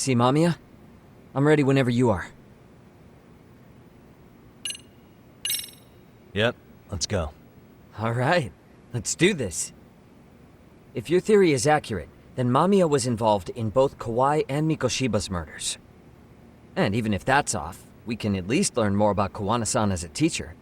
see Mamiya? I'm ready whenever you are. Yep, let's go. Alright, let's do this. If your theory is accurate, then Mamiya was involved in both Kawai and Mikoshiba's murders. And even if that's off, we can at least learn more about Kawana-san as a teacher.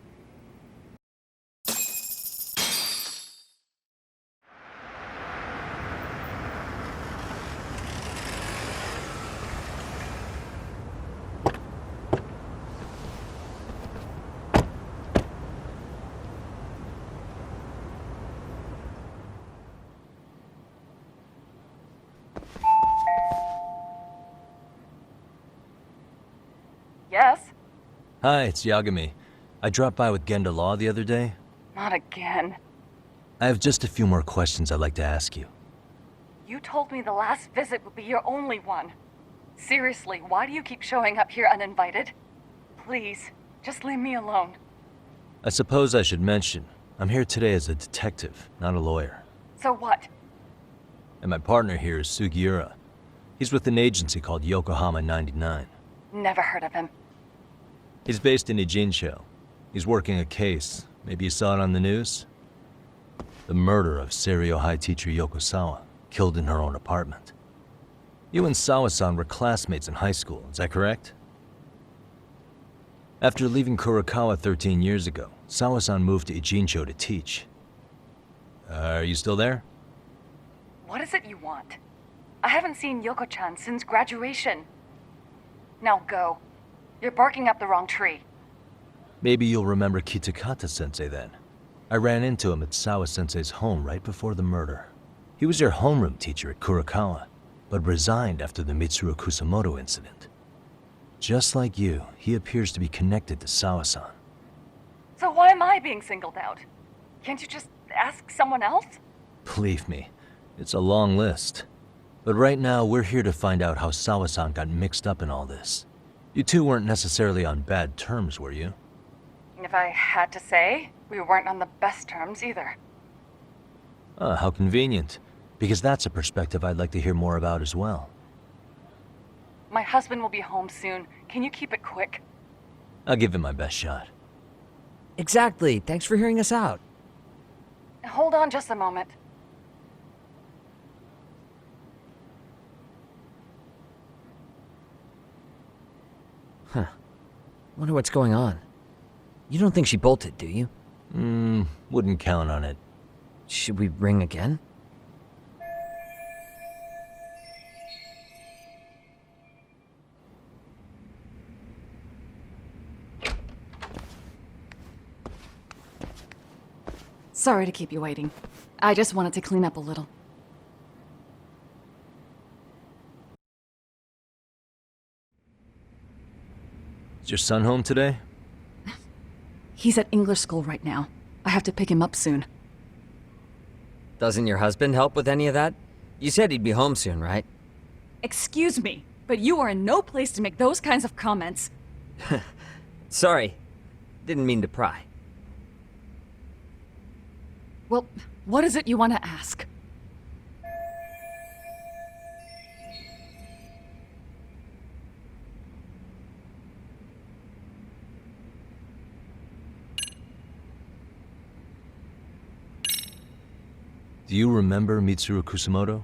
Yes? Hi, it's Yagami. I dropped by with Genda Law the other day. Not again. I have just a few more questions I'd like to ask you. You told me the last visit would be your only one. Seriously, why do you keep showing up here uninvited? Please, just leave me alone. I suppose I should mention, I'm here today as a detective, not a lawyer. So what? And my partner here is Sugiura. He's with an agency called Yokohama 99. Never heard of him. He's based in Ijincho. He's working a case. Maybe you saw it on the news? The murder of Seiryo High teacher Yoko Sawa, killed in her own apartment. You and Sawa-san were classmates in high school, is that correct? After leaving Kurokawa 13 years ago, Sawa-san moved to Ijincho to teach. Are you still there? What is it you want? I haven't seen Yoko-chan since graduation. Now go. You're barking up the wrong tree. Maybe you'll remember Kitakata-sensei then. I ran into him at Sawa-sensei's home right before the murder. He was your homeroom teacher at Kurokawa, but resigned after the Mitsuru Kusamoto incident. Just like you, he appears to be connected to Sawa-san. So why am I being singled out? Can't you just ask someone else? Believe me, it's a long list. But right now, we're here to find out how Sawa-san got mixed up in all this. You two weren't necessarily on bad terms, were you? If I had to say, we weren't on the best terms either. Ah, how convenient. Because that's a perspective I'd like to hear more about as well. My husband will be home soon. Can you keep it quick? I'll give it my best shot. Exactly, thanks for hearing us out. Hold on just a moment. Wonder what's going on. You don't think she bolted, do you? Wouldn't count on it. Should we ring again? Sorry to keep you waiting. I just wanted to clean up a little. Is your son home today? He's at English school right now. I have to pick him up soon. Doesn't your husband help with any of that? You said he'd be home soon, right? Excuse me, but you are in no place to make those kinds of comments. Sorry. Didn't mean to pry. Well, what is it you want to ask? Do you remember Mitsuru Kusamoto?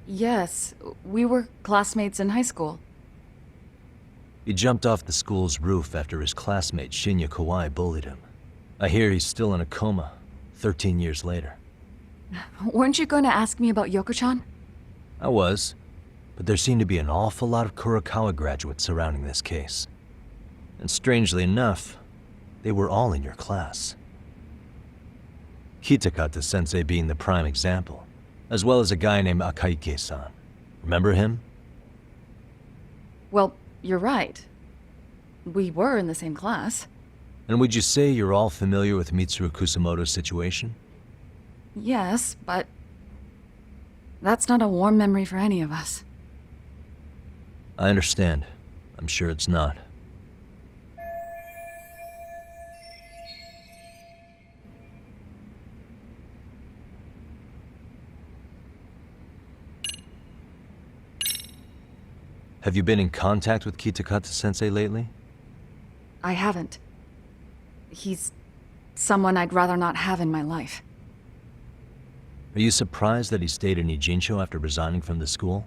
Yes, we were classmates in high school. He jumped off the school's roof after his classmate Shinya Kawai bullied him. I hear he's still in a coma, 13 years later. Weren't you going to ask me about Yoko-chan? I was, but there seemed to be an awful lot of Kurokawa graduates surrounding this case. And strangely enough, they were all in your class. Kitakata-sensei being the prime example, as well as a guy named Akaike-san. Remember him? Well, you're right. We were in the same class. And would you say you're all familiar with Mitsuru Kusamoto's situation? Yes, but that's not a warm memory for any of us. I understand. I'm sure it's not. Have you been in contact with Kitakata-sensei lately? I haven't. He's someone I'd rather not have in my life. Are you surprised that he stayed in Ijincho after resigning from the school?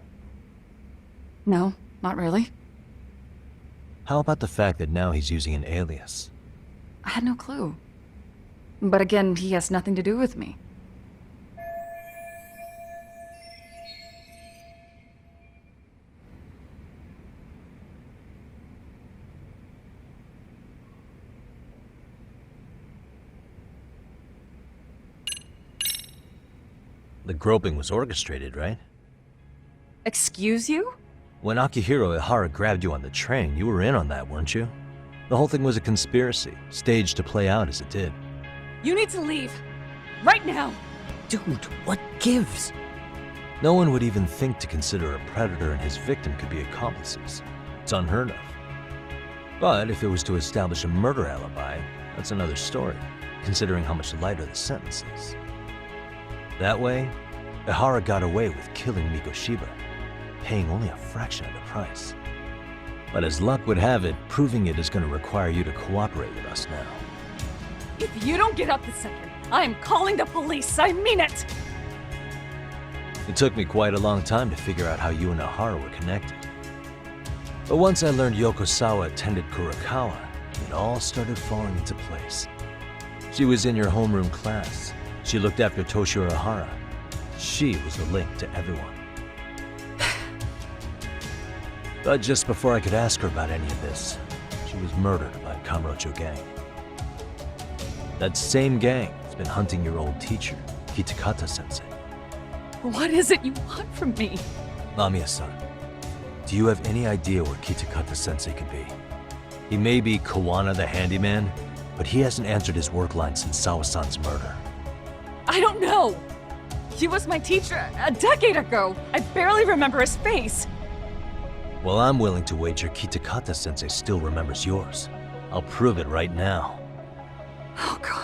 No, not really. How about the fact that now he's using an alias? I had no clue. But again, he has nothing to do with me. The groping was orchestrated, right? Excuse you? When Akihiro Ihara grabbed you on the train, you were in on that, weren't you? The whole thing was a conspiracy, staged to play out as it did. You need to leave. Right now. Dude, what gives? No one would even think to consider a predator and his victim could be accomplices. It's unheard of. But if it was to establish a murder alibi, that's another story, considering how much lighter the sentence is. That way, Ihara got away with killing Mikoshiba, paying only a fraction of the price. But as luck would have it, proving it is going to require you to cooperate with us now. If you don't get up this second, I am calling the police. I mean it. It took me quite a long time to figure out how you and Ihara were connected. But once I learned Yokosawa attended Kurokawa, it all started falling into place. She was in your homeroom class. She looked after Toshiro Ihara. She was the link to everyone. But just before I could ask her about any of this, she was murdered by Kamurocho gang. That same gang has been hunting your old teacher, Kitakata-sensei. What is it you want from me? Mamiya-san, do you have any idea where Kitakata-sensei could be? He may be Kawana the handyman, but he hasn't answered his work line since Sawa-san's murder. I don't know. He was my teacher a decade ago. I barely remember his face. Well, I'm willing to wager Kitakata-sensei still remembers yours. I'll prove it right now. Oh, God.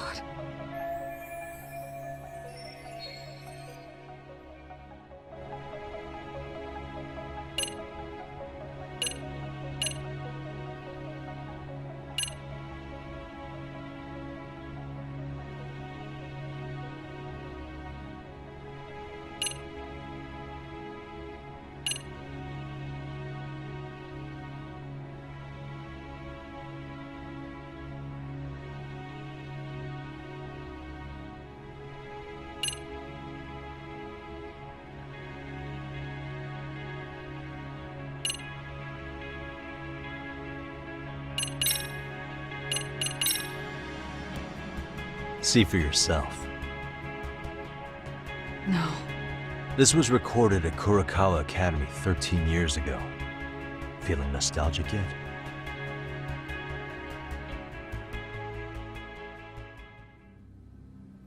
See for yourself. No. This was recorded at Kurokawa Academy 13 years ago. Feeling nostalgic yet?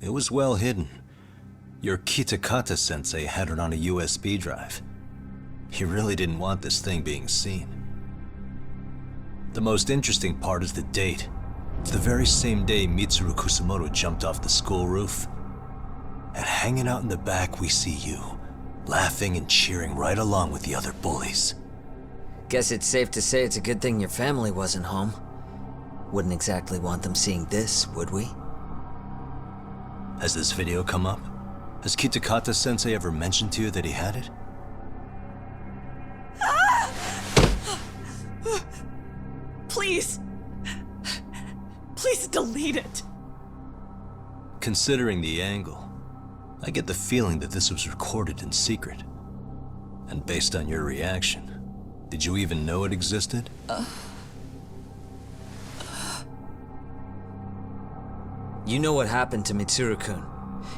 It was well hidden. Your Kitakata-sensei had it on a USB drive. He really didn't want this thing being seen. The most interesting part is the date. It's the very same day Mitsuru Kusumoto jumped off the school roof. And hanging out in the back, we see you, laughing and cheering right along with the other bullies. Guess it's safe to say it's a good thing your family wasn't home. Wouldn't exactly want them seeing this, would we? Has this video come up? Has Kitakata-sensei ever mentioned to you that he had it? Please. Please delete it. Considering the angle, I get the feeling that this was recorded in secret. And based on your reaction, did you even know it existed? You know what happened to Mitsuru-kun.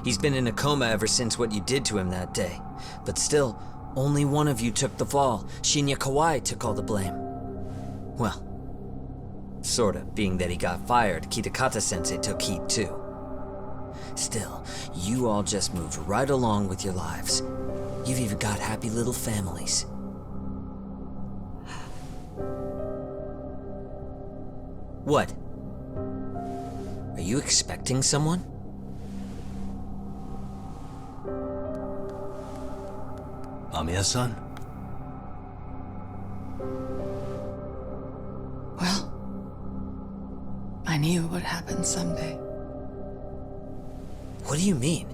He's been in a coma ever since what you did to him that day. But still, only one of you took the fall. Shinya Kawai took all the blame. Well, sorta, being that he got fired, Kitakata-sensei took heat too. Still, you all just moved right along with your lives. You've even got happy little families. What? Are you expecting someone? Mamiya-san? happen someday. What do you mean?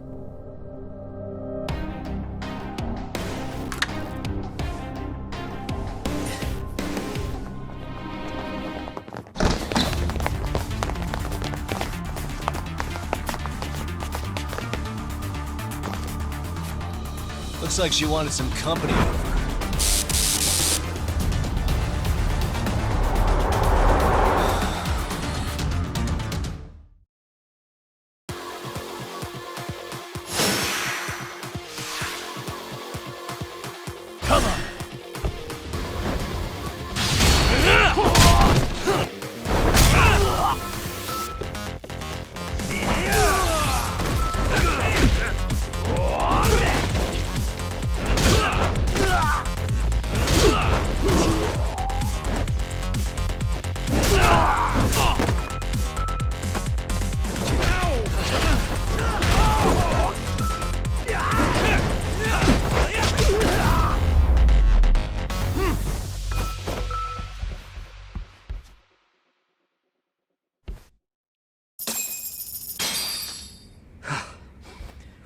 Looks like she wanted some company over. Come on!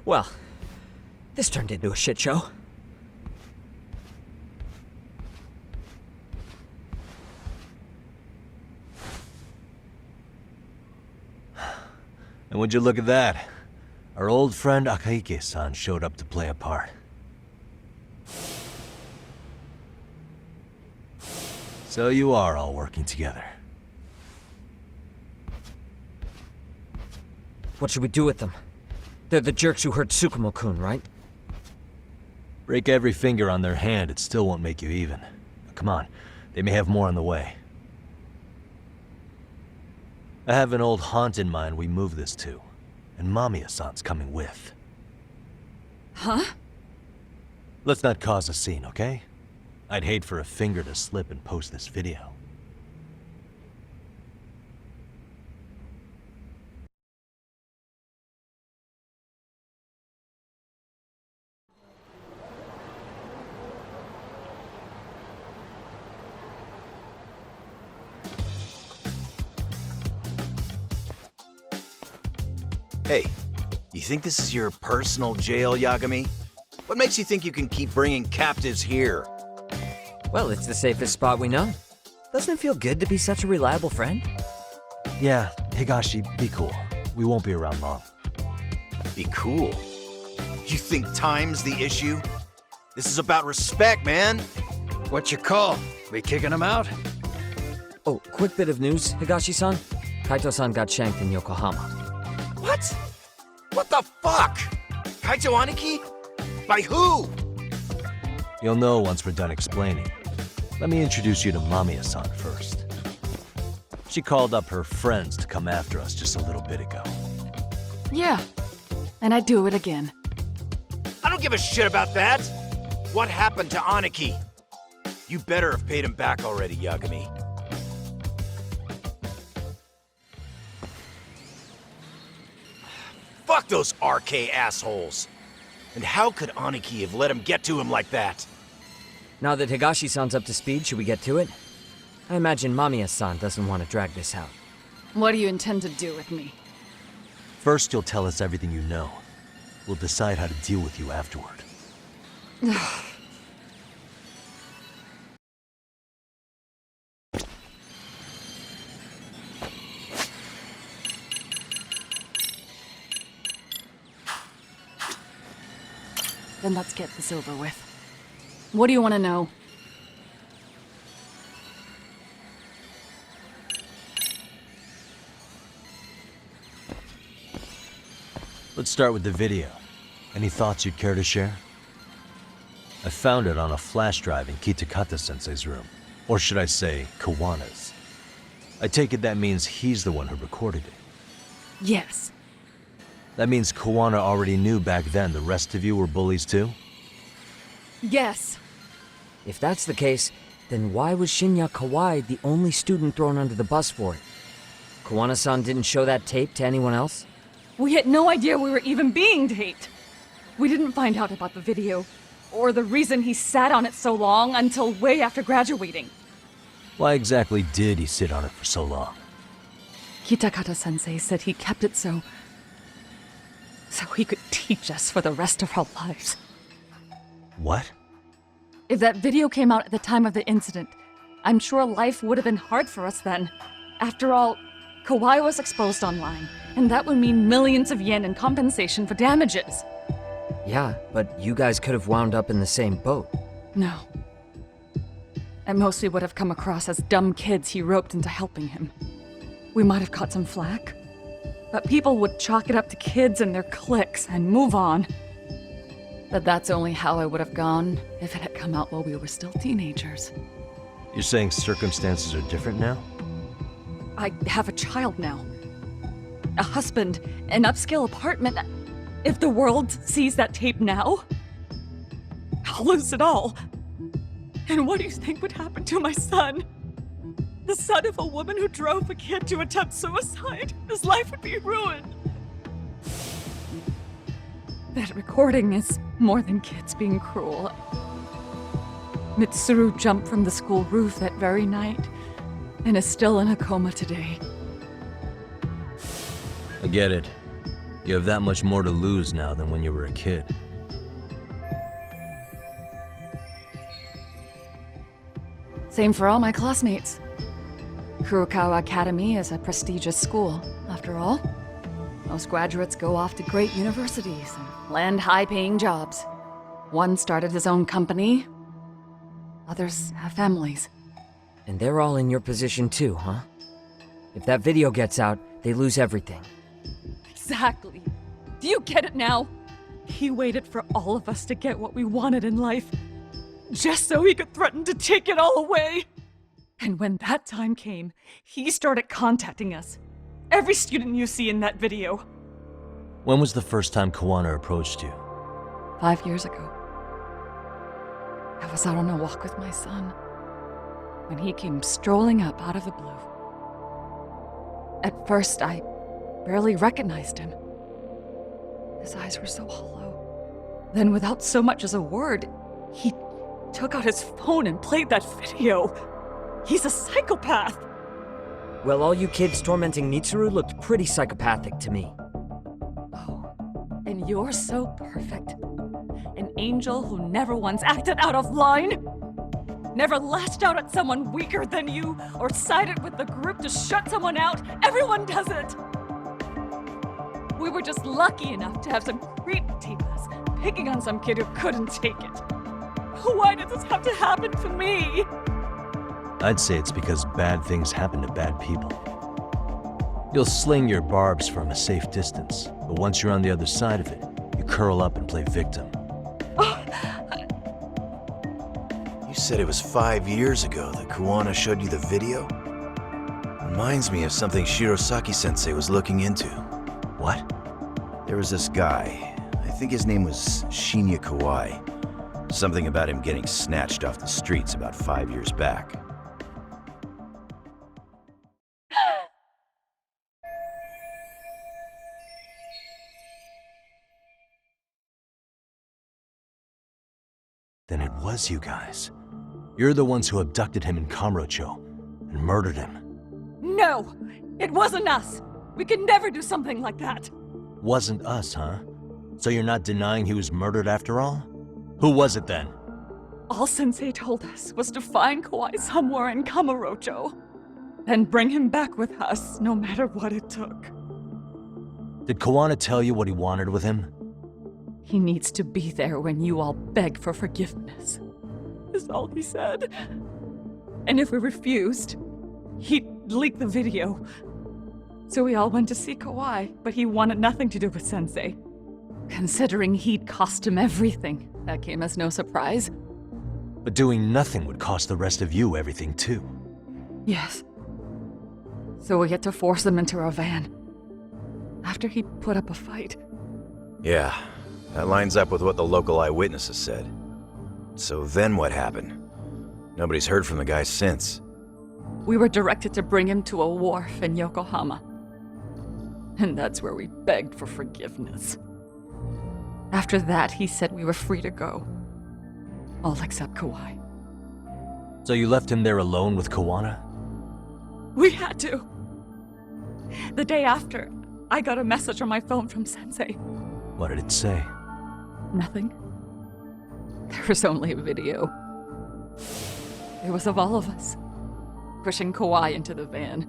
Well, this turned into a shit show. And would you look at that? Our old friend Akaike-san showed up to play a part. So you are all working together. What should we do with them? They're the jerks who hurt Tsukumo-kun, right? Break every finger on their hand, it still won't make you even. Come on, they may have more on the way. I have an old haunt in mind we move this to, and Mamiya-san's coming with. Huh? Let's not cause a scene, okay? I'd hate for a finger to slip and post this video. Hey, you think this is your personal jail, Yagami? What makes you think you can keep bringing captives here? Well, it's the safest spot we know. Doesn't it feel good to be such a reliable friend? Yeah, Higashi, be cool. We won't be around long. Be cool. You think time's the issue? This is about respect, man. What you call? We kicking him out? Oh, quick bit of news, Higashi-san. Kaito-san got shanked in Yokohama. What? What the fuck? Kaito Aniki? By who? You'll know once we're done explaining. Let me introduce you to Mamiya-san first. She called up her friends to come after us just a little bit ago. Yeah. And I'd do it again. I don't give a shit about that. What happened to Aniki? You better have paid him back already, Yagami. Fuck those RK assholes. And how could Aniki have let him get to him like that? Now that Higashi-san's up to speed, should we get to it? I imagine Mamiya-san doesn't want to drag this out. What do you intend to do with me? First, you'll tell us everything you know. We'll decide how to deal with you afterward. Then let's get this over with. What do you want to know? Let's start with the video. Any thoughts you'd care to share? I found it on a flash drive in Kitakata-sensei's room. Or should I say, Kawana's. I take it that means he's the one who recorded it. Yes. That means Kawana already knew back then the rest of you were bullies too? Yes. If that's the case, then why was Shinya Kawai the only student thrown under the bus for it? Kawana-san didn't show that tape to anyone else? We had no idea we were even being taped. We didn't find out about the video, or the reason he sat on it so long until way after graduating. Why exactly did he sit on it for so long? Kitakata-sensei said he kept it so he could teach us for the rest of our lives. What? If that video came out at the time of the incident, I'm sure life would have been hard for us then. After all, Kawai was exposed online, and that would mean millions of yen in compensation for damages. Yeah, but you guys could have wound up in the same boat. No. At most, we would have come across as dumb kids he roped into helping him. We might have caught some flack, but people would chalk it up to kids and their cliques and move on. But that's only how I would have gone if it had come out while we were still teenagers. You're saying circumstances are different now? I have a child now. A husband, an upscale apartment. If the world sees that tape now, I'll lose it all. And what do you think would happen to my son? The son of a woman who drove a kid to attempt suicide? His life would be ruined. That recording is more than kids being cruel. Mitsuru jumped from the school roof that very night and is still in a coma today. I get it. You have that much more to lose now than when you were a kid. Same for all my classmates. Kurokawa Academy is a prestigious school, after all. Most graduates go off to great universities and land high-paying jobs. One started his own company. Others have families. And they're all in your position too, huh? If that video gets out, they lose everything. Exactly. Do you get it now? He waited for all of us to get what we wanted in life, just so he could threaten to take it all away. And when that time came, he started contacting us. Every student you see in that video. When was the first time Kawana approached you? 5 years ago. I was out on a walk with my son when he came strolling up out of the blue. At first, I barely recognized him. His eyes were so hollow. Then, without so much as a word, he took out his phone and played that video. He's a psychopath! Well, all you kids tormenting Mitsuru looked pretty psychopathic to me. Oh, and you're so perfect. An angel who never once acted out of line. Never lashed out at someone weaker than you, or sided with the group to shut someone out. Everyone does it! We were just lucky enough to have some creep tape us, picking on some kid who couldn't take it. Why did this have to happen to me? I'd say it's because bad things happen to bad people. You'll sling your barbs from a safe distance, but once you're on the other side of it, you curl up and play victim. You said it was 5 years ago that Kawana showed you the video? Reminds me of something Shirosaki-sensei was looking into. What? There was this guy, I think his name was Shinya Kawai. Something about him getting snatched off the streets about 5 years back. Then it was you guys. You're the ones who abducted him in Kamurocho and murdered him. No! It wasn't us! We could never do something like that! Wasn't us, huh? So you're not denying he was murdered after all? Who was it then? All Sensei told us was to find Kawai somewhere in Kamurocho, and bring him back with us, no matter what it took. Did Kawana tell you what he wanted with him? He needs to be there when you all beg for forgiveness, is all he said. And if we refused, he'd leak the video. So we all went to see Kawai, but he wanted nothing to do with Sensei. Considering he'd cost him everything, that came as no surprise. But doing nothing would cost the rest of you everything too. Yes. So we had to force him into our van. After he put up a fight. Yeah, that lines up with what the local eyewitnesses said. So then what happened? Nobody's heard from the guy since. We were directed to bring him to a wharf in Yokohama. And that's where we begged for forgiveness. After that, he said we were free to go. All except Kawai. So you left him there alone with Kawana? We had to. The day after, I got a message on my phone from Sensei. What did it say? Nothing. There was only a video. It was of all of us, pushing Kawhi into the van.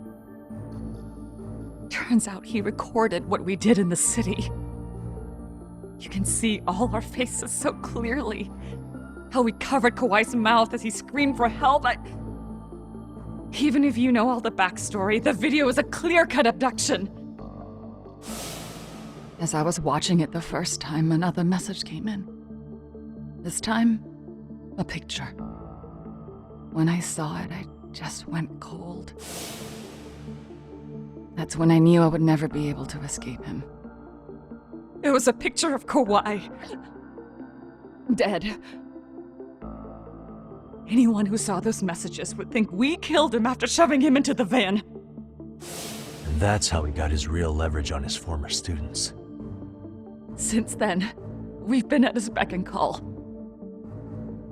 Turns out he recorded what we did in the city. You can see all our faces so clearly. How we covered Kawhi's mouth as he screamed for help. Even if you know all the backstory, the video is a clear-cut abduction. As I was watching it the first time, another message came in. This time, a picture. When I saw it, I just went cold. That's when I knew I would never be able to escape him. It was a picture of Kawhi. Dead. Anyone who saw those messages would think we killed him after shoving him into the van. And that's how he got his real leverage on his former students. Since then, we've been at his beck and call.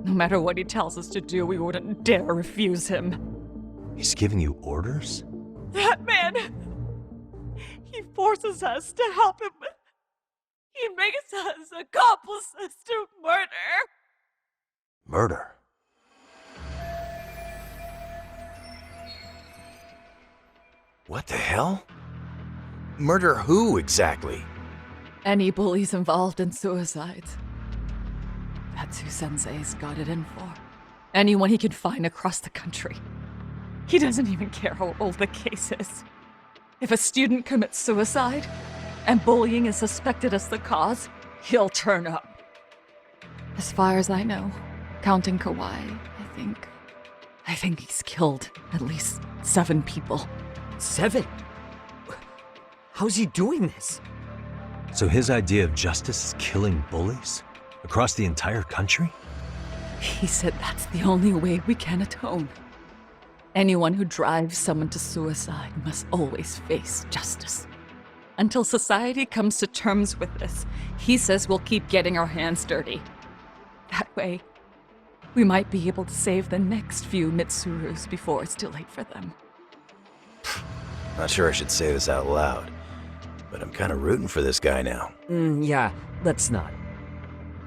No matter what he tells us to do, we wouldn't dare refuse him. He's giving you orders? That man! He forces us to help him. He makes us accomplices to murder. Murder? What the hell? Murder who, exactly? Any bullies involved in suicides. That's who Sensei's got it in for. Anyone he can find across the country. He doesn't even care how old the case is. If a student commits suicide, and bullying is suspected as the cause, he'll turn up. As far as I know, counting Kawhi, I think he's killed at least 7 people. 7? How's he doing this? So his idea of justice is killing bullies? Across the entire country? He said that's the only way we can atone. Anyone who drives someone to suicide must always face justice. Until society comes to terms with this, he says we'll keep getting our hands dirty. That way, we might be able to save the next few Mitsurus before it's too late for them. Not sure I should say this out loud, but I'm kind of rooting for this guy now. Yeah, let's not.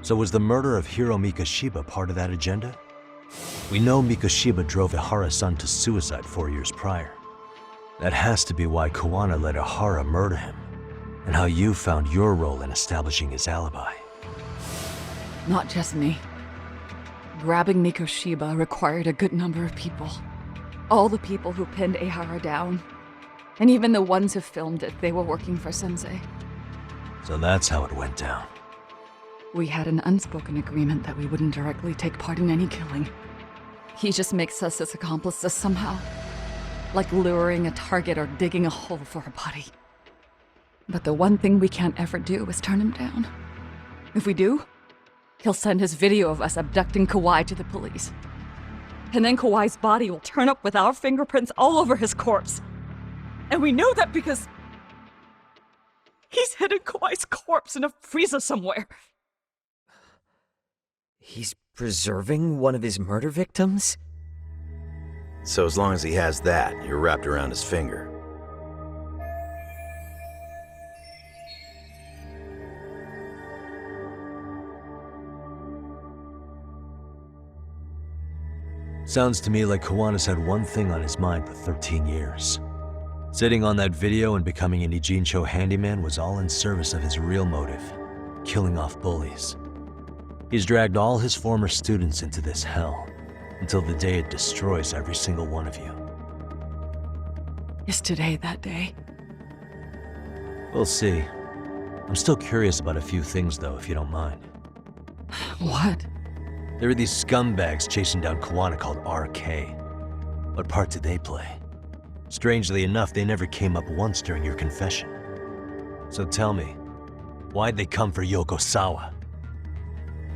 So was the murder of Hiro Mikoshiba part of that agenda? We know Mikoshiba drove Ihara-san to suicide 4 years prior. That has to be why Kawana let Ihara murder him, and how you found your role in establishing his alibi. Not just me. Grabbing Mikoshiba required a good number of people. All the people who pinned Ihara down. And even the ones who filmed it, they were working for Sensei. So that's how it went down. We had an unspoken agreement that we wouldn't directly take part in any killing. He just makes us his accomplices somehow. Like luring a target or digging a hole for a body. But the one thing we can't ever do is turn him down. If we do, he'll send his video of us abducting Kawhi to the police. And then Kawhi's body will turn up with our fingerprints all over his corpse. And we know that because he's hidden Kawhi's corpse in a freezer somewhere. He's preserving one of his murder victims? So as long as he has that, you're wrapped around his finger. Sounds to me like Kawana's had one thing on his mind for 13 years. Sitting on that video and becoming an Ijincho handyman was all in service of his real motive, killing off bullies. He's dragged all his former students into this hell, until the day it destroys every single one of you. Is today that day? We'll see. I'm still curious about a few things though, if you don't mind. What? There are these scumbags chasing down Kawana called RK. What part did they play? Strangely enough, they never came up once during your confession. So tell me, why'd they come for Yokosawa?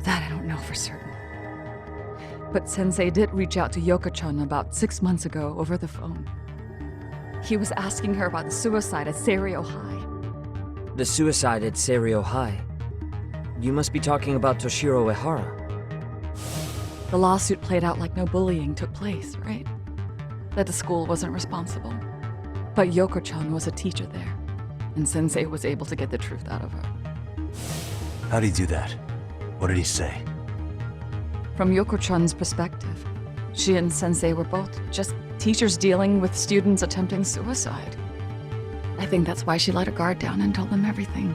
That I don't know for certain. But Sensei did reach out to Yoko-chan about 6 months ago over the phone. He was asking her about the suicide at Seiryo High. The suicide at Seiryo High? You must be talking about Toshiro Ehara. The lawsuit played out like no bullying took place, right? That the school wasn't responsible. But Yoko-chan was a teacher there, and Sensei was able to get the truth out of her. How'd he do that? What did he say? From Yoko-chan's perspective, she and Sensei were both just teachers dealing with students attempting suicide. I think that's why she let her guard down and told them everything.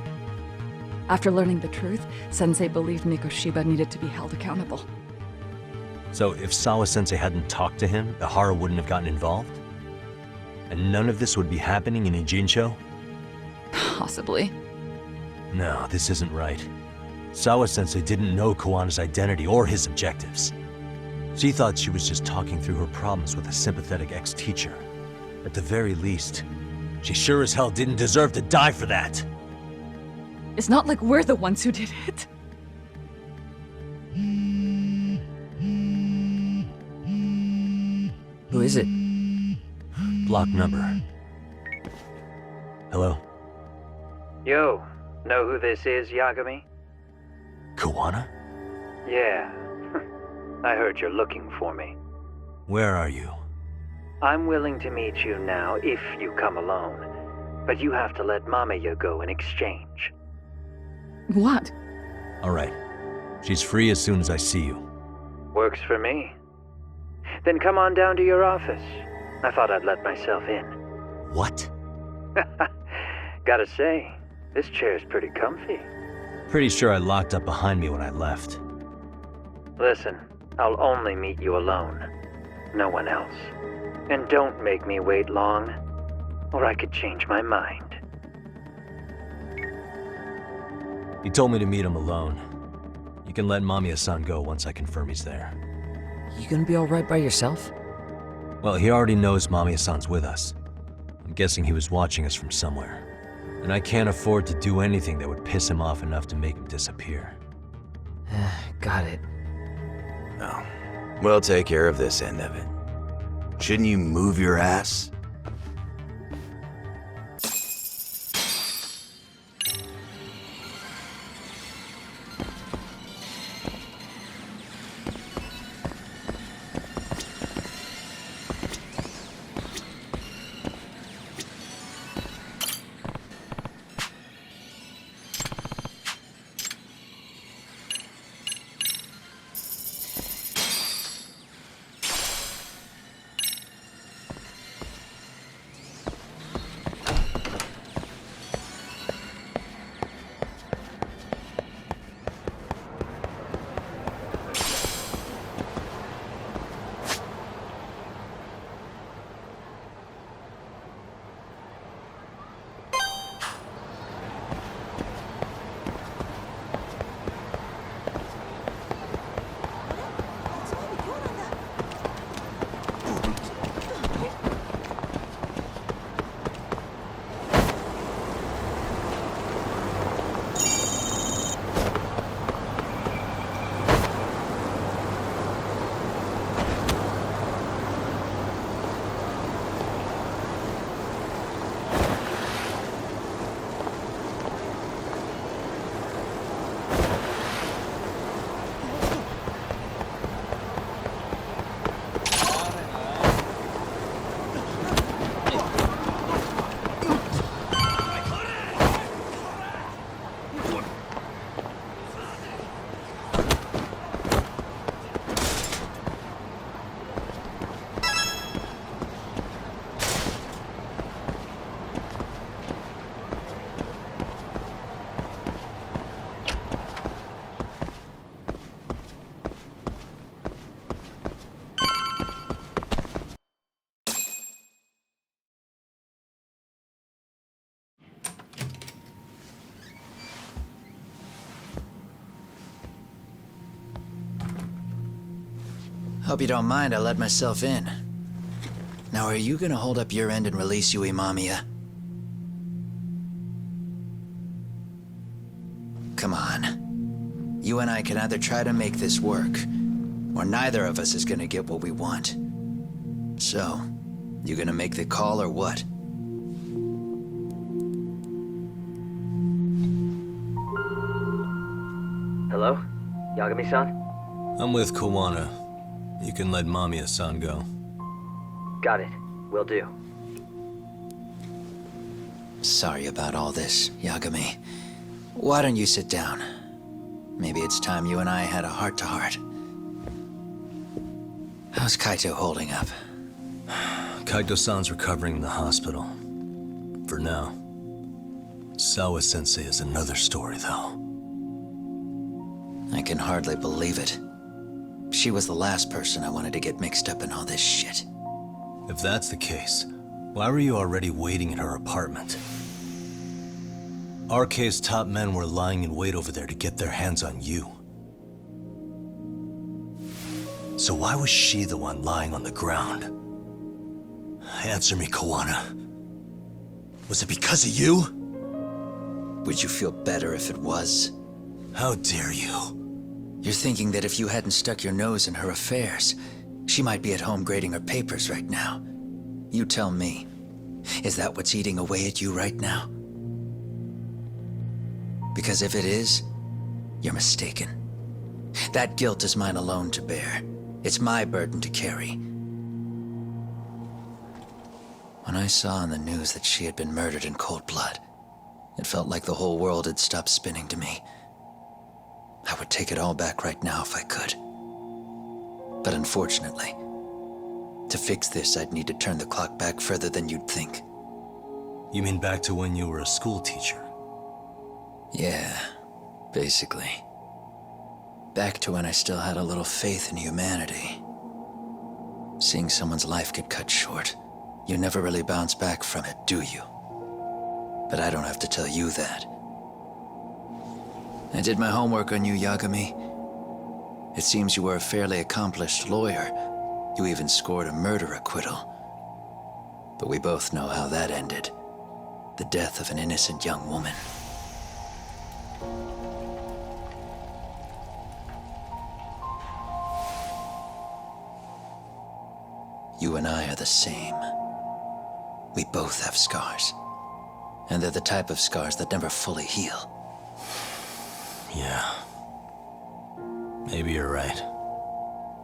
After learning the truth, Sensei believed Mikoshiba needed to be held accountable. So if Sawa-sensei hadn't talked to him, Ihara wouldn't have gotten involved? And none of this would be happening in Ijincho? Possibly. No, this isn't right. Sawa-sensei didn't know Kawana's identity or his objectives. She thought she was just talking through her problems with a sympathetic ex-teacher. At the very least, she sure as hell didn't deserve to die for that! It's not like we're the ones who did it. Who is it? Block number. Hello? Yo, know who this is, Yagami? Kawana? Yeah. I heard you're looking for me. Where are you? I'm willing to meet you now if you come alone. But you have to let Mamiya go in exchange. What? Alright. She's free as soon as I see you. Works for me. Then come on down to your office. I thought I'd let myself in. What? Gotta say, this chair's pretty comfy. Pretty sure I locked up behind me when I left. Listen, I'll only meet you alone. No one else. And don't make me wait long, or I could change my mind. He told me to meet him alone. You can let Mamiya-san go once I confirm he's there. You gonna be alright by yourself? Well, he already knows Mamiya-san's with us. I'm guessing he was watching us from somewhere. And I can't afford to do anything that would piss him off enough to make him disappear. Got it. Oh, we'll take care of this end of it. Shouldn't you move your ass? Hope you don't mind I let myself in. Now are you gonna hold up your end and release Yui Mamiya? Come on. You and I can either try to make this work, or neither of us is gonna get what we want. So, you gonna make the call or what? Hello? Yagami-san? I'm with Kawana. You can let Mamiya-san go. Got it. Will do. Sorry about all this, Yagami. Why don't you sit down? Maybe it's time you and I had a heart-to-heart. How's Kaito holding up? Kaito-san's recovering in the hospital. For now. Sawa-sensei is another story, though. I can hardly believe it. She was the last person I wanted to get mixed up in all this shit. If that's the case, why were you already waiting in her apartment? RK's top men were lying in wait over there to get their hands on you. So why was she the one lying on the ground? Answer me, Kawana. Was it because of you? Would you feel better if it was? How dare you? You're thinking that if you hadn't stuck your nose in her affairs, she might be at home grading her papers right now. You tell me, is that what's eating away at you right now? Because if it is, you're mistaken. That guilt is mine alone to bear. It's my burden to carry. When I saw on the news that she had been murdered in cold blood, it felt like the whole world had stopped spinning to me. I would take it all back right now if I could. But unfortunately, to fix this, I'd need to turn the clock back further than you'd think. You mean back to when you were a school teacher? Yeah, basically. Back to when I still had a little faith in humanity. Seeing someone's life get cut short, you never really bounce back from it, do you? But I don't have to tell you that. I did my homework on you, Yagami. It seems you were a fairly accomplished lawyer. You even scored a murder acquittal. But we both know how that ended. The death of an innocent young woman. You and I are the same. We both have scars. And they're the type of scars that never fully heal. Yeah. Maybe you're right.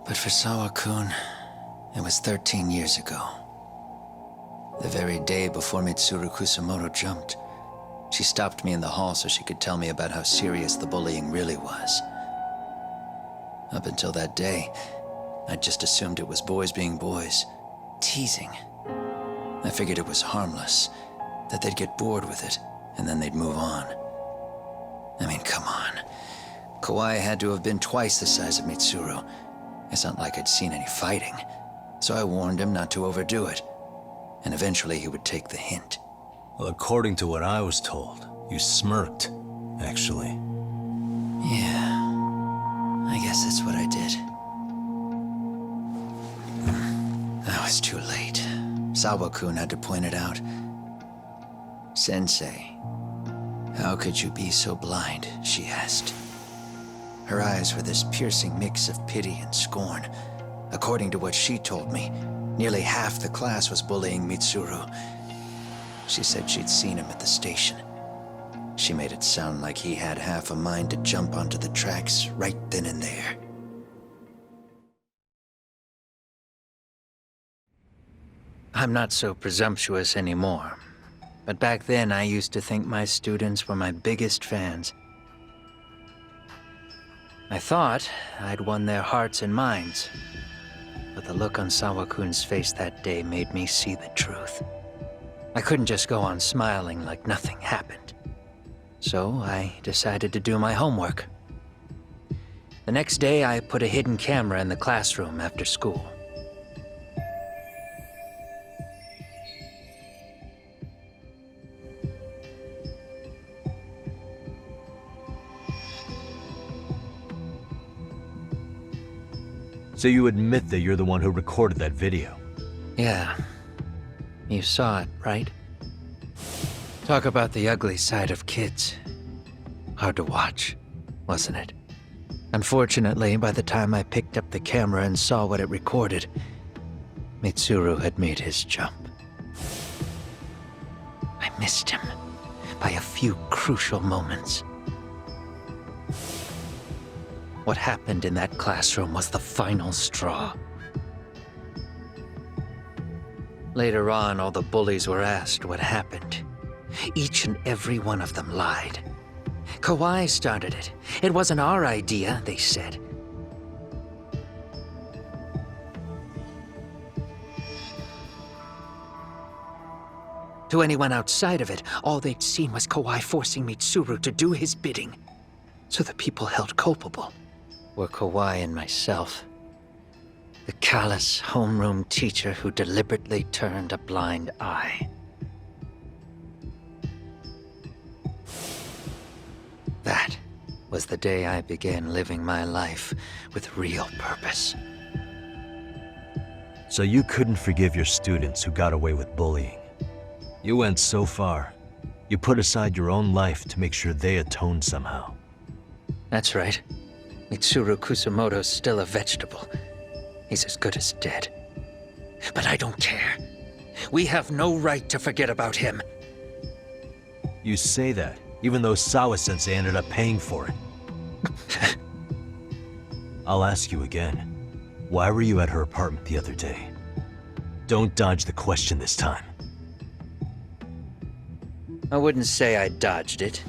But for Sawa-kun, it was 13 years ago. The very day before Mitsuru Kusamoto jumped, she stopped me in the hall so she could tell me about how serious the bullying really was. Up until that day, I just assumed it was boys being boys, teasing. I figured it was harmless, that they'd get bored with it, and then they'd move on. I mean, come on. Kawai had to have been twice the size of Mitsuru. It's not like I'd seen any fighting, so I warned him not to overdo it, and eventually he would take the hint. Well, according to what I was told, you smirked, actually. Yeah, I guess that's what I did. That was too late. Sawa-kun had to point it out. Sensei, how could you be so blind, she asked. Her eyes were this piercing mix of pity and scorn. According to what she told me, nearly half the class was bullying Mitsuru. She said she'd seen him at the station. She made it sound like he had half a mind to jump onto the tracks right then and there. I'm not so presumptuous anymore. But back then, I used to think my students were my biggest fans. I thought I'd won their hearts and minds. But the look on Sawa-kun's face that day made me see the truth. I couldn't just go on smiling like nothing happened. So I decided to do my homework. The next day, I put a hidden camera in the classroom after school. So you admit that you're the one who recorded that video? Yeah. You saw it, right? Talk about the ugly side of kids. Hard to watch, wasn't it? Unfortunately, by the time I picked up the camera and saw what it recorded, Mitsuru had made his jump. I missed him by a few crucial moments. What happened in that classroom was the final straw. Later on, all the bullies were asked what happened. Each and every one of them lied. Kawai started it. It wasn't our idea, they said. To anyone outside of it, all they'd seen was Kawai forcing Mitsuru to do his bidding. So the people held culpable were Kawai and myself. The callous homeroom teacher who deliberately turned a blind eye. That was the day I began living my life with real purpose. So you couldn't forgive your students who got away with bullying. You went so far. You put aside your own life to make sure they atoned somehow. That's right. Mitsuru Kusumoto's still a vegetable. He's as good as dead. But I don't care. We have no right to forget about him. You say that, even though Sawa-sensei ended up paying for it. I'll ask you again. Why were you at her apartment the other day? Don't dodge the question this time. I wouldn't say I dodged it.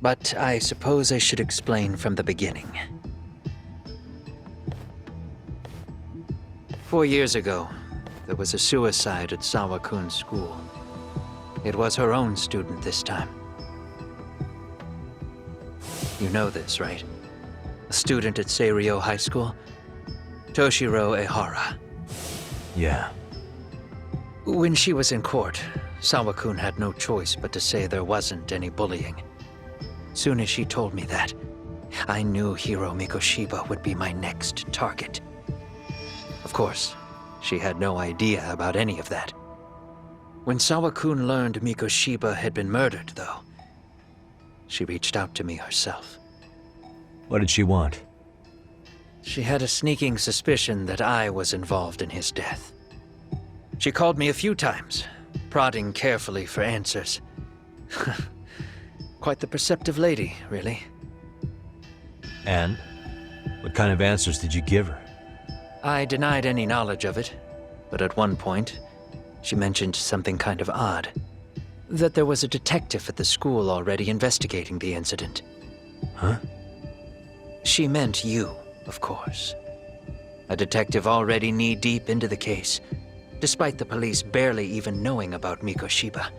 But I suppose I should explain from the beginning. 4 years ago, there was a suicide at Sawa-kun's school. It was her own student this time. You know this, right? A student at Seiryo High School? Toshiro Ehara. Yeah. When she was in court, Sawa-kun had no choice but to say there wasn't any bullying. Soon as she told me that, I knew Hiro Mikoshiba would be my next target. Of course, she had no idea about any of that. When Sawa-kun learned Mikoshiba had been murdered, though, she reached out to me herself. What did she want? She had a sneaking suspicion that I was involved in his death. She called me a few times, prodding carefully for answers. Quite the perceptive lady, really. And? What kind of answers did you give her? I denied any knowledge of it, but at one point, she mentioned something kind of odd. That there was a detective at the school already investigating the incident. Huh? She meant you, of course. A detective already knee-deep into the case, despite the police barely even knowing about Mikoshiba.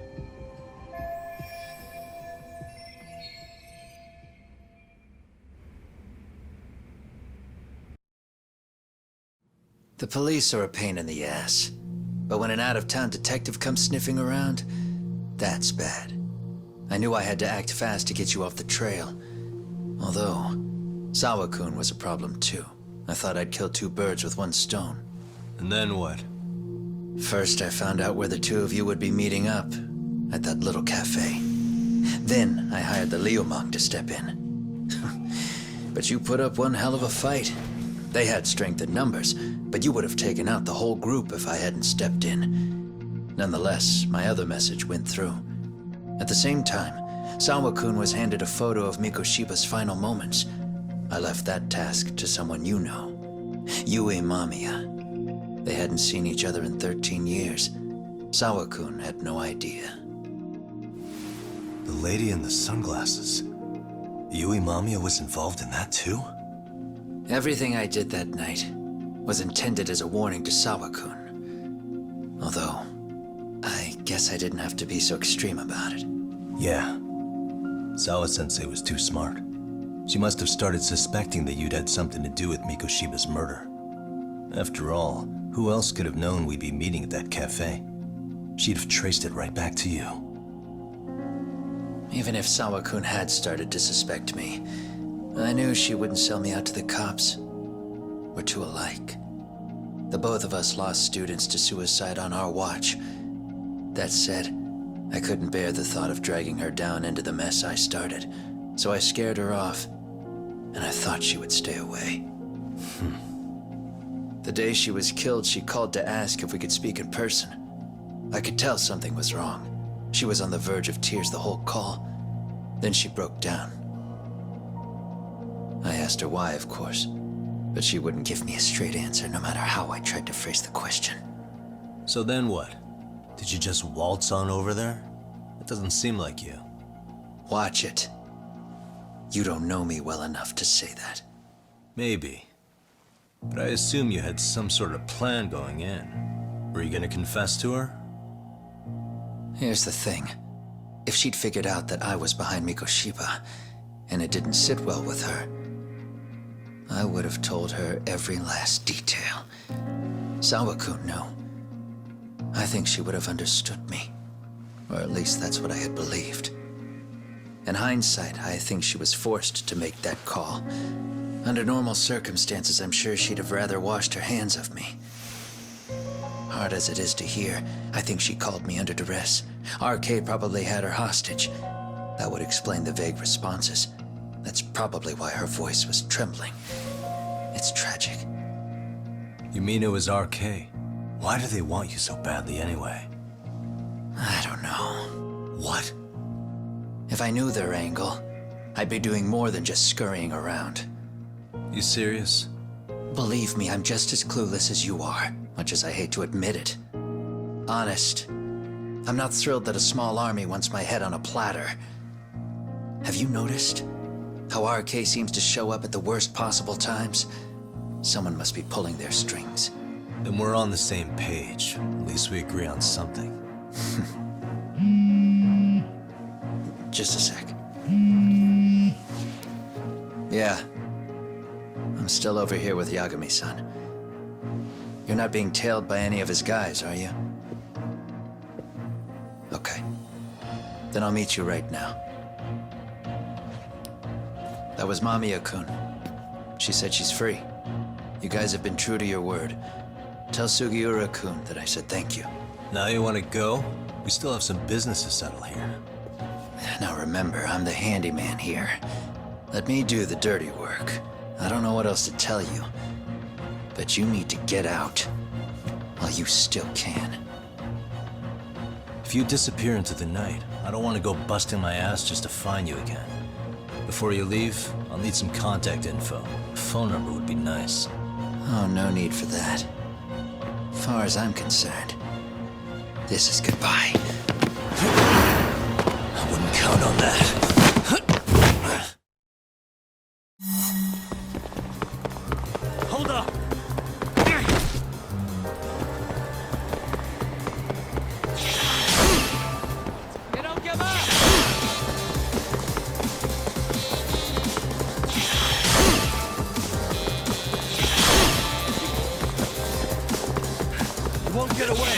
The police are a pain in the ass. But when an out-of-town detective comes sniffing around, that's bad. I knew I had to act fast to get you off the trail. Although, Sawa-kun was a problem too. I thought I'd kill two birds with one stone. And then what? First, I found out where the two of you would be meeting up, at that little cafe. Then, I hired the Leo monk to step in. But you put up one hell of a fight. They had strength in numbers, but you would have taken out the whole group if I hadn't stepped in. Nonetheless, my other message went through. At the same time, Sawa-kun was handed a photo of Mikoshiba's final moments. I left that task to someone you know. Yue Mamiya. They hadn't seen each other in 13 years. Sawa-kun had no idea. The lady in the sunglasses. Yui Mamiya was involved in that too? Everything I did that night was intended as a warning to Sawa-kun. Although, I guess I didn't have to be so extreme about it. Yeah. Sawa-sensei was too smart. She must have started suspecting that you'd had something to do with Mikoshiba's murder. After all, who else could have known we'd be meeting at that cafe? She'd have traced it right back to you. Even if Sawa-kun had started to suspect me, I knew she wouldn't sell me out to the cops. We're too alike. The both of us lost students to suicide on our watch. That said, I couldn't bear the thought of dragging her down into the mess I started, so I scared her off, and I thought she would stay away. The day she was killed, she called to ask if we could speak in person. I could tell something was wrong. She was on the verge of tears the whole call. Then she broke down. I asked her why, of course, but she wouldn't give me a straight answer no matter how I tried to phrase the question. So then what? Did you just waltz on over there? It doesn't seem like you. Watch it. You don't know me well enough to say that. Maybe. But I assume you had some sort of plan going in. Were you gonna confess to her? Here's the thing. If she'd figured out that I was behind Mikoshiba, and it didn't sit well with her, I would have told her every last detail. Sawakun knew. I think she would have understood me. Or at least that's what I had believed. In hindsight, I think she was forced to make that call. Under normal circumstances, I'm sure she'd have rather washed her hands of me. Hard as it is to hear, I think she called me under duress. RK probably had her hostage. That would explain the vague responses. That's probably why her voice was trembling. It's tragic. You mean it was RK? Why do they want you so badly anyway? I don't know. What? If I knew their angle, I'd be doing more than just scurrying around. You serious? Believe me, I'm just as clueless as you are, much as I hate to admit it. Honest, I'm not thrilled that a small army wants my head on a platter. Have you noticed how RK seems to show up at the worst possible times? Someone must be pulling their strings. Then we're on the same page. At least we agree on something. Just a sec. Yeah. I'm still over here with Yagami-san. You're not being tailed by any of his guys, are you? Okay. Then I'll meet you right now. That was Mamiya-kun. She said she's free. You guys have been true to your word. Tell Sugiura-kun that I said thank you. Now you want to go? We still have some business to settle here. Now remember, I'm the handyman here. Let me do the dirty work. I don't know what else to tell you. But you need to get out while you still can. If you disappear into the night, I don't want to go busting my ass just to find you again. Before you leave, I'll need some contact info. A phone number would be nice. Oh, no need for that. As far as I'm concerned, this is goodbye. I wouldn't count on that. Hold up! You don't give up! You won't get away!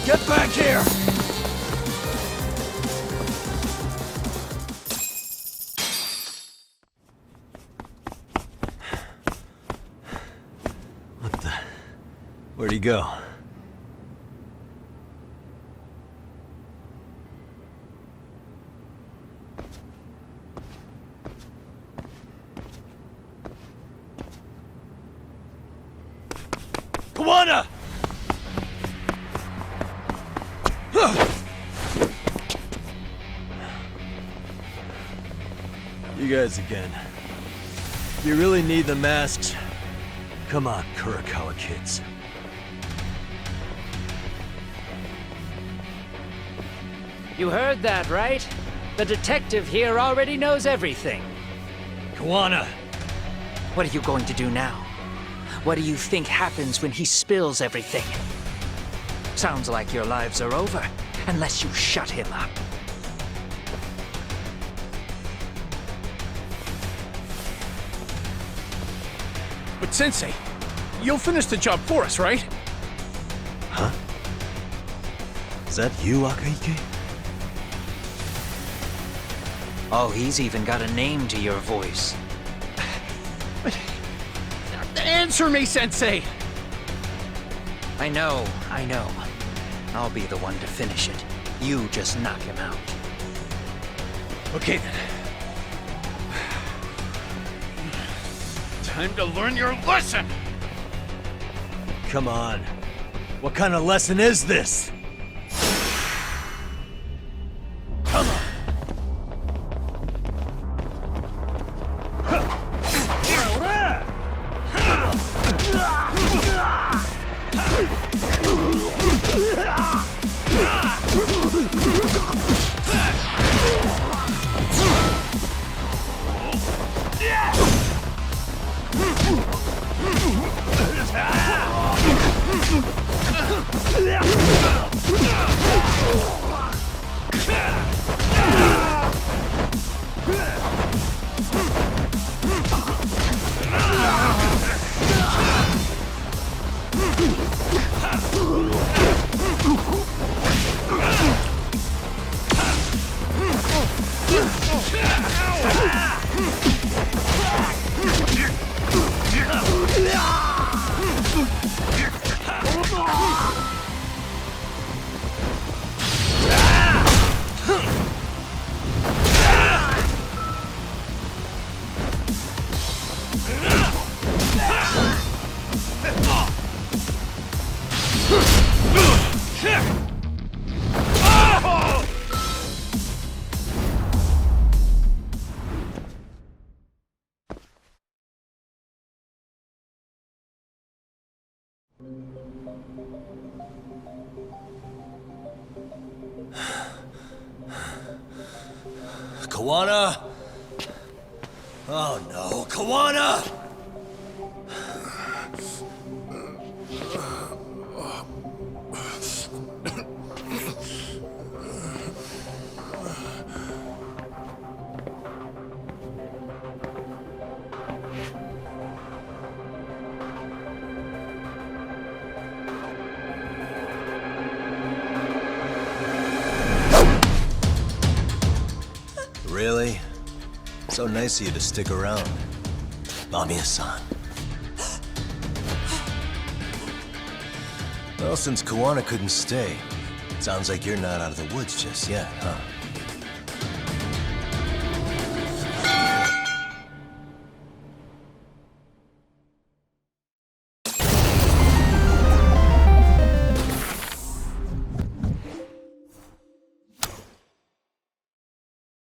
Get back here! What the... Where'd he go? Kawana! You guys again. You really need the masks? Come on, Kurakawa kids. You heard that, right? The detective here already knows everything. Kawana! What are you going to do now? What do you think happens when he spills everything? Sounds like your lives are over, unless you shut him up. But Sensei, you'll finish the job for us, right? Huh? Is that you, Akaike? Oh, he's even got a name to your voice. Answer me, Sensei! I know. I'll be the one to finish it. You just knock him out. Okay then. Time to learn your lesson! Come on. What kind of lesson is this? Come on. Kawana? Oh no, Kawana! Really? So nice of you to stick around. Mamiya-san. Well, since Kawana couldn't stay, sounds like you're not out of the woods just yet, huh?